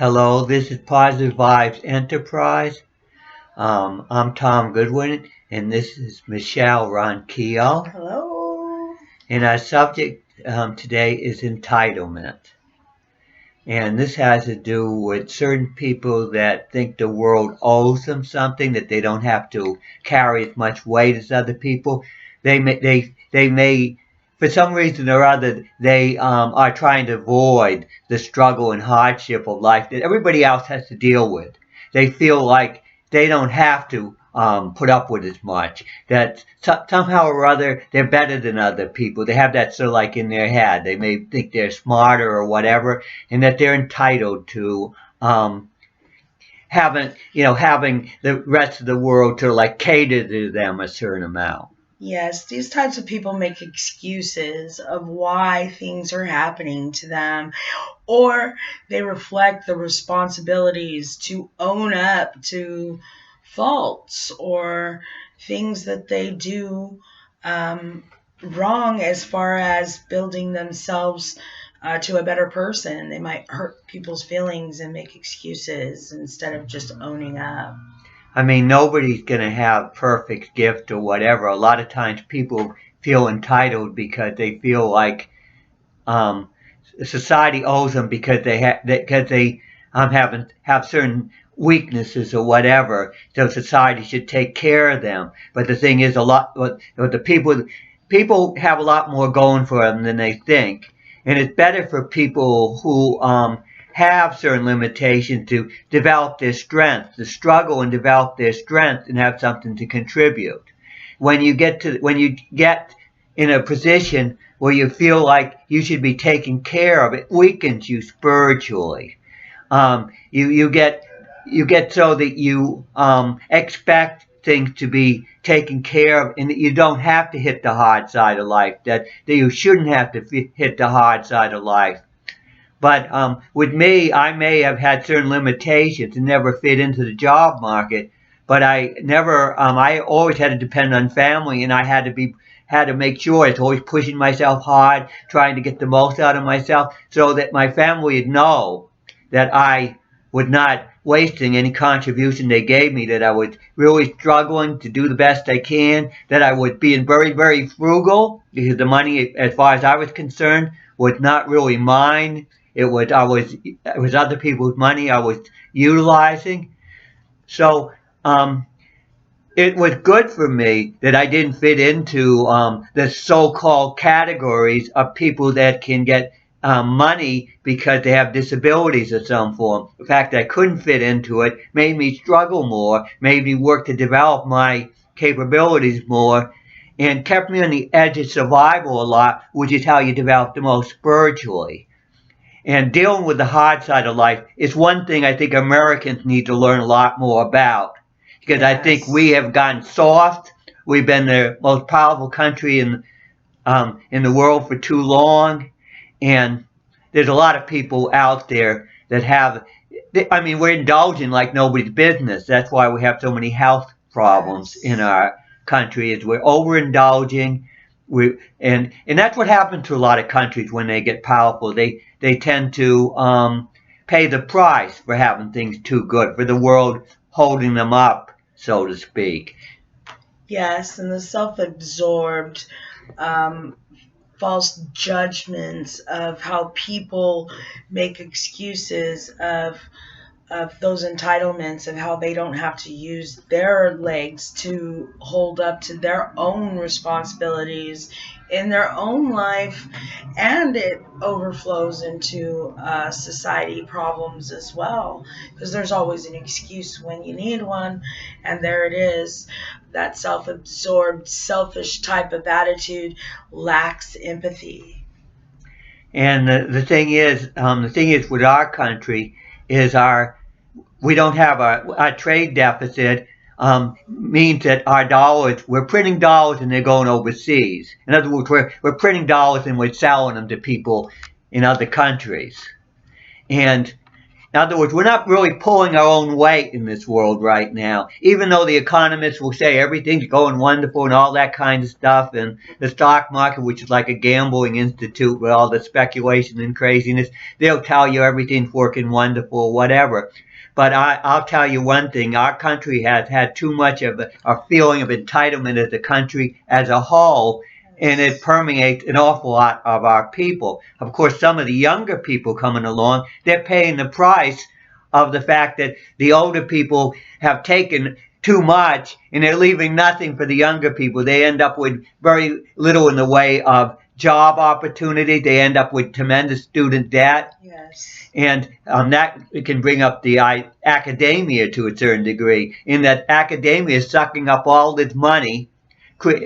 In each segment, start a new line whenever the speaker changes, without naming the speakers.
Hello, this is Positive Vibes Enterprise. I'm Tom Goodwin, and this is Michelle Ronquillo.
Hello.
And our subject today is entitlement. And this has to do with certain people that think the world owes them something, that they don't have to carry as much weight as other people. They may, for some reason or other, they are trying to avoid the struggle and hardship of life that everybody else has to deal with. They feel like they don't have to put up with as much. That somehow or other they're better than other people. They have that sort of like in their head. They may think they're smarter or whatever, and that they're entitled to having the rest of the world to like cater to them a certain amount.
Yes, these types of people make excuses of why things are happening to them, or they reflect the responsibilities to own up to faults or things that they do um, wrong as far as building themselves to a better person. They might hurt people's feelings and make excuses instead of just owning up.
I mean, nobody's going to have perfect gift or whatever. A lot of times people feel entitled because they feel like um, society owes them because they have certain weaknesses or whatever. So society should take care of them. But the thing is, the people have a lot more going for them than they think, and it's better for people who have certain limitations to develop their strength, to struggle and develop their strength, and have something to contribute. When you get in a position where you feel like you should be taken care of, it weakens you spiritually. You get so that you expect things to be taken care of, and that you don't have to hit the hard side of life. That you shouldn't have to hit the hard side of life. But with me, I may have had certain limitations and never fit into the job market. But I never, I always had to depend on family, and I had to make sure I was always pushing myself hard, trying to get the most out of myself, so that my family would know that I was not wasting any contribution they gave me, that I was really struggling to do the best I can, that I was being very, very frugal because the money, as far as I was concerned, was not really mine. It was other people's money I was utilizing. So it was good for me that I didn't fit into the so-called categories of people that can get money because they have disabilities of some form. The fact that I couldn't fit into it made me struggle more, made me work to develop my capabilities more, and kept me on the edge of survival a lot, which is how you develop the most spiritually. And dealing with the hard side of life is one thing I think Americans need to learn a lot more about. Because I think
Yes.
we have gotten soft. We've been the most powerful country in the world for too long. And there's a lot of people out there that have, I mean, we're indulging like nobody's business. That's why we have so many health problems in
Yes.
our country is we're overindulging. And that's what happens to a lot of countries when they get powerful. They tend to pay the price for having things too good, for the world holding them up, so to speak.
Yes, and the self absorbed um, false judgments of how people make excuses of those entitlements of how they don't have to use their legs to hold up to their own responsibilities in their own life, and it overflows into society problems as well, because there's always an excuse when you need one, and there it is. That self-absorbed, selfish type of attitude lacks empathy.
And the thing is with our country is we don't have our trade deficit means that our dollars, we're printing dollars and they're going overseas. In other words, we're printing dollars and we're selling them to people in other countries. And In other words, we're not really pulling our own weight in this world right now. Even though the economists will say everything's going wonderful and all that kind of stuff, and the stock market, which is like a gambling institute with all the speculation and craziness, they'll tell you everything's working wonderful, whatever. But I'll tell you one thing, our country has had too much of a feeling of entitlement as a country as a whole, and it permeates an awful lot of our people. Of course, some of the younger people coming along, they're paying the price of the fact that the older people have taken too much and they're leaving nothing for the younger people. They end up with very little in the way of job opportunity. They end up with tremendous student debt.
Yes.
And that can bring up the academia to a certain degree, in that academia is sucking up all this money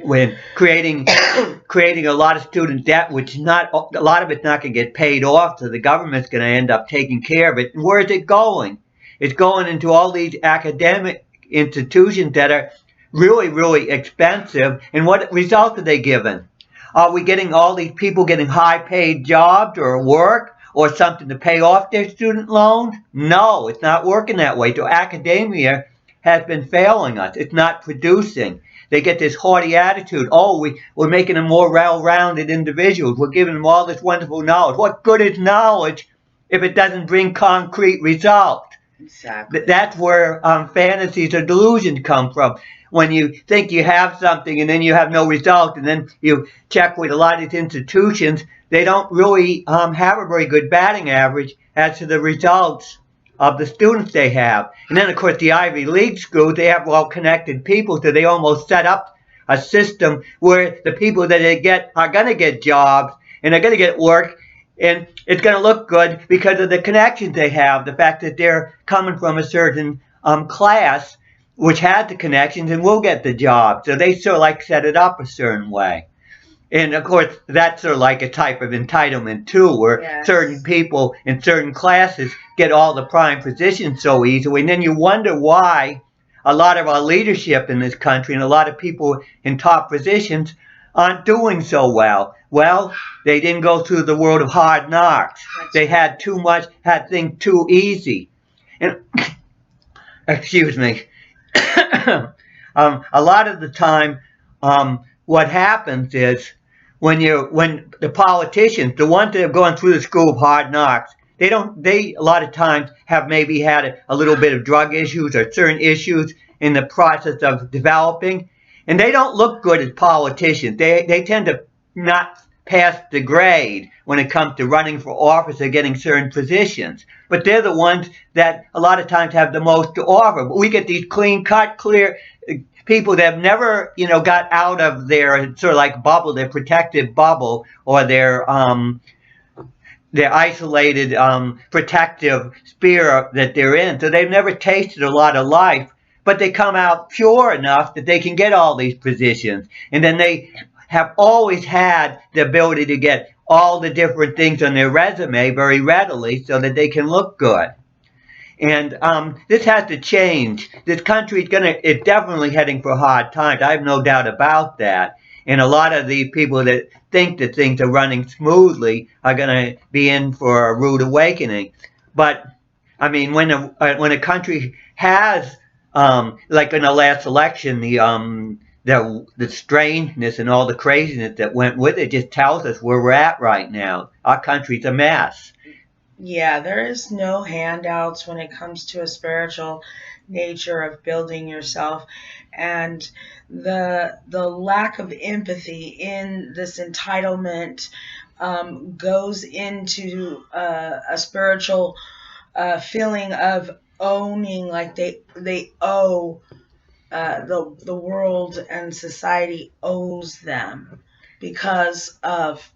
when creating a lot of student debt, which not a lot of it's not going to get paid off, so the government's going to end up taking care of it. And where is it going? It's going into all these academic institutions that are really, really expensive. And what results are they given? Are we getting all these people getting high-paid jobs or work or something to pay off their student loans? No, it's not working that way. So academia has been failing us. It's not producing. They get this haughty attitude. Oh, we're making them more well-rounded individuals. We're giving them all this wonderful knowledge. What good is knowledge if it doesn't bring concrete results?
Exactly.
That's where fantasies or delusions come from. When you think you have something and then you have no result, and then you check with a lot of these institutions, they don't really have a very good batting average as to the results of the students they have. And then, of course, the Ivy League schools, they have well-connected people, so they almost set up a system where the people that they get are going to get jobs and they're going to get work, and it's going to look good because of the connections they have, the fact that they're coming from a certain class which had the connections and will get the job. So they sort of like set it up a certain way. And of course, that's sort of like a type of entitlement too, where
Yes.
certain people in certain classes get all the prime positions so easily. And then you wonder why a lot of our leadership in this country and a lot of people in top positions aren't doing so well. Well, they didn't go through the world of hard knocks. They had too much, had things too easy. And excuse me. A lot of the time, what happens is when the politicians, the ones that have gone through the school of hard knocks, they a lot of times have maybe had a little bit of drug issues or certain issues in the process of developing, and they don't look good as politicians. They tend to not pass the grade when it comes to running for office or getting certain positions. But they're the ones that a lot of times have the most to offer. But we get these clean-cut, clear people that have never, got out of their sort of like bubble, their protective bubble, or their isolated protective sphere that they're in. So they've never tasted a lot of life, but they come out pure enough that they can get all these positions. And then they have always had the ability to get all the different things on their resume very readily so that they can look good. And this has to change. This country is definitely heading for hard times. I have no doubt about that. And a lot of the people that think that things are running smoothly are going to be in for a rude awakening. But I mean, when a country has, like in the last election, the strangeness and all the craziness that went with it just tells us where we're at right now. Our country's a mess.
Yeah, there is no handouts when it comes to a spiritual nature of building yourself, and the lack of empathy in this entitlement goes into a spiritual feeling of owning, like they owe, the world and society owes them because of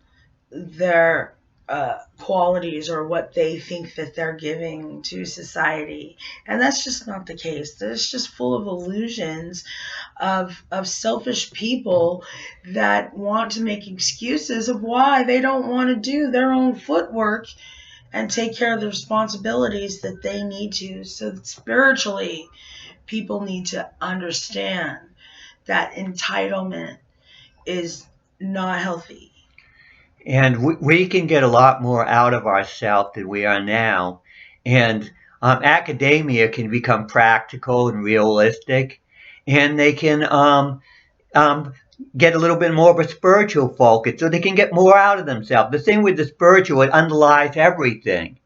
their qualities or what they think that they're giving to society. And that's just not the case. It's just full of illusions of selfish people that want to make excuses of why they don't want to do their own footwork and take care of the responsibilities that they need to. So that spiritually, people need to understand that entitlement is not healthy.
And we can get a lot more out of ourselves than we are now. And academia can become practical and realistic, and they can um, get a little bit more of a spiritual focus, so they can get more out of themselves. The thing with the spiritual, it underlies everything.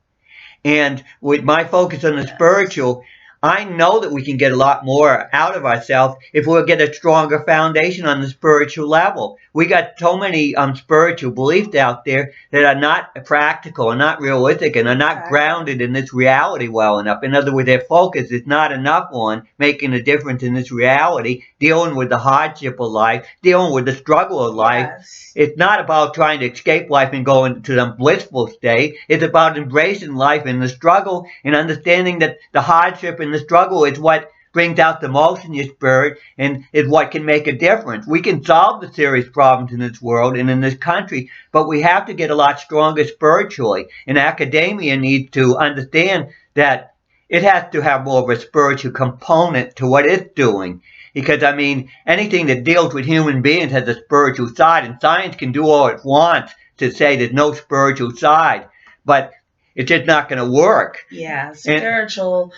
And with my focus on the
Yes.
spiritual, I know that we can get a lot more out of ourselves if we'll get a stronger foundation on the spiritual level. We got so many spiritual beliefs out there that are not practical and not realistic and are not
Exactly.
grounded in this reality well enough. In other words, their focus is not enough on making a difference in this reality, dealing with the hardship of life, dealing with the struggle of life.
Yes.
It's not about trying to escape life and go into some blissful state. It's about embracing life in the struggle and understanding that the hardship and the struggle is what brings out the most in your spirit and is what can make a difference. We can solve the serious problems in this world and in this country, but we have to get a lot stronger spiritually. And academia needs to understand that it has to have more of a spiritual component to what it's doing. Because, I mean, anything that deals with human beings has a spiritual side, and science can do all it wants to say there's no spiritual side, but it's just not going to work.
Yeah,
And
spiritual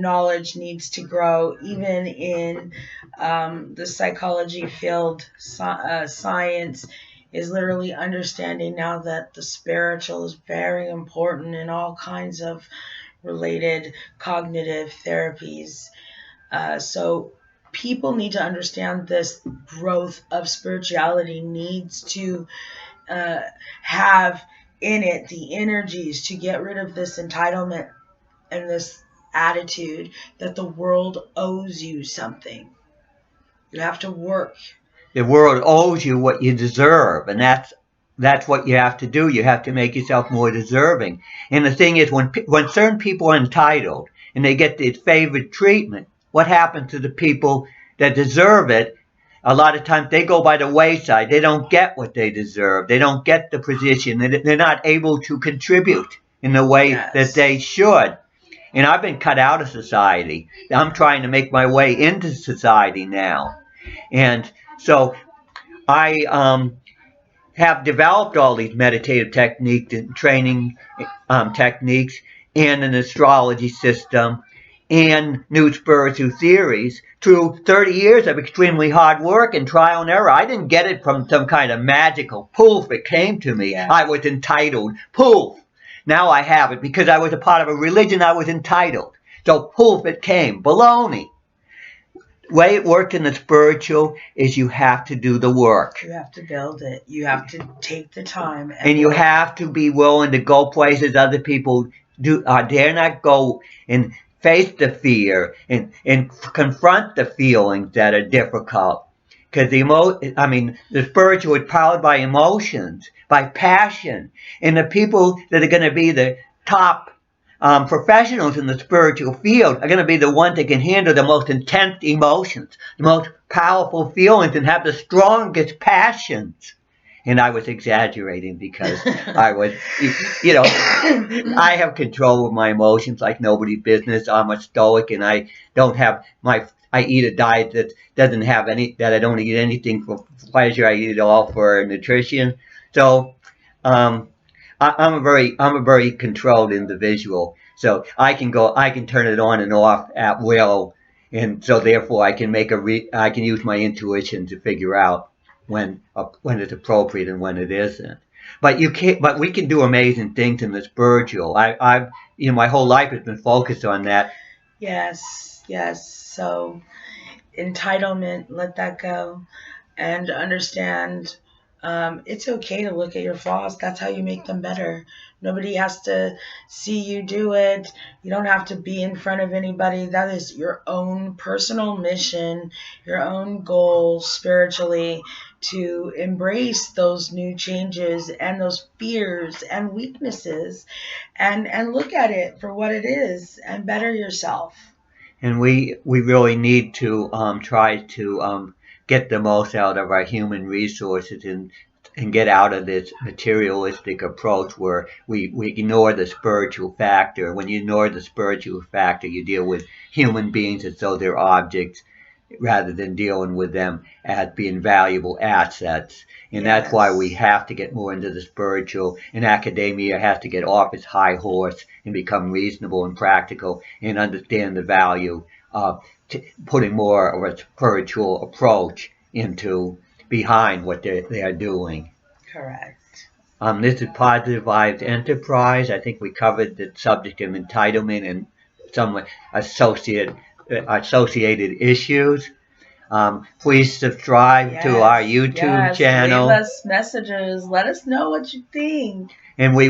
knowledge needs to grow even in the psychology field. Science is literally understanding now that the spiritual is very important in all kinds of related cognitive therapies. So people need to understand this growth of spirituality needs to uh, have in it the energies to get rid of this entitlement and this attitude that the world owes you something. You have to work.
the world owes you what you deserve, and that's what you have to do. You have to make yourself more deserving. And the thing is, when certain people are entitled and they get this favored treatment, what happens to the people that deserve it? A lot of times they go by the wayside. They don't get what they deserve. They don't get the position. They're not able to contribute in the way that
Yes.
they should. And I've been cut out of society. I'm trying to make my way into society now. And so I have developed all these meditative techniques and training techniques and an astrology system and new spiritual theories through 30 years of extremely hard work and trial and error. I didn't get it from some kind of magical poof. It came to me.
Yeah.
I was entitled. Poof. Now I have it because I was a part of a religion. I was entitled. So poof, it came. Baloney. The way it works in the spiritual is you have to do the work.
You have to build it. You have to take the time
And you
build
have to be willing to go places other people dare not go, and face the fear and confront the feelings that are difficult. Because the spiritual is powered by emotions, by passion, and the people that are going to be the top professionals in the spiritual field are going to be the ones that can handle the most intense emotions, the most powerful feelings, and have the strongest passions. And I was exaggerating because I was, I have control of my emotions like nobody's business. I'm a stoic, and I don't have I eat a diet that doesn't have that I don't eat anything for pleasure. I eat it all for nutrition. So, um, I'm a very controlled individual. So I can turn it on and off at will, and so therefore I can use my intuition to figure out when it's appropriate and when it isn't. But you can't. But we can do amazing things in the spiritual. I've my whole life has been focused on that.
Yes, yes. So entitlement, let that go. And understand it's okay to look at your flaws. That's how you make them better. Nobody has to see you do it. You don't have to be in front of anybody. That is your own personal mission, your own goal spiritually to embrace those new changes and those fears and weaknesses and look at it for what it is and better yourself.
And we really need to try to get the most out of our human resources and get out of this materialistic approach where we ignore the spiritual factor. When you ignore the spiritual factor, you deal with human beings as though they're objects, rather than dealing with them as being valuable assets. And that's why we
Yes.
have to get more into the spiritual, and academia has to get off its high horse and become reasonable and practical and understand the value of putting more of a spiritual approach into behind what they are doing.
Correct.
This is Positive Vibes Enterprise. I think we covered the subject of entitlement and some associated issues. Please subscribe to our
Yes.
YouTube
Yes. Leave
channel.
us messages. Let us know what you think.
And we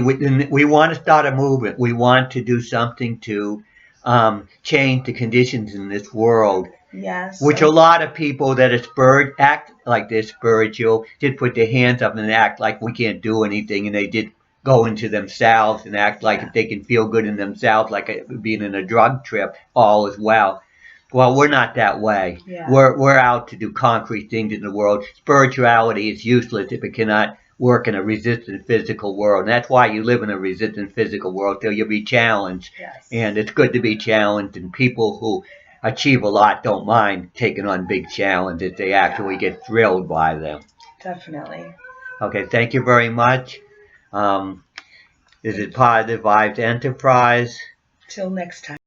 want to start a movement. We want to do something to change the conditions in this world,
Yes.
which a lot of people that act like they're spiritual did put their hands up and act like we can't do anything, and they did go into themselves and act like
Yeah.
if they can feel good in themselves, like being in a drug trip, all is well. Well, we're not that way.
Yeah.
We're out to do concrete things in the world. Spirituality is useless if it cannot work in a resistant physical world. And that's why you live in a resistant physical world, till you'll be challenged.
Yes.
And it's good to be challenged, and people who achieve a lot don't mind taking on big challenges. They actually get thrilled by them.
Definitely.
Okay, thank you very much. This is Positive Vibes Enterprise.
Till next time.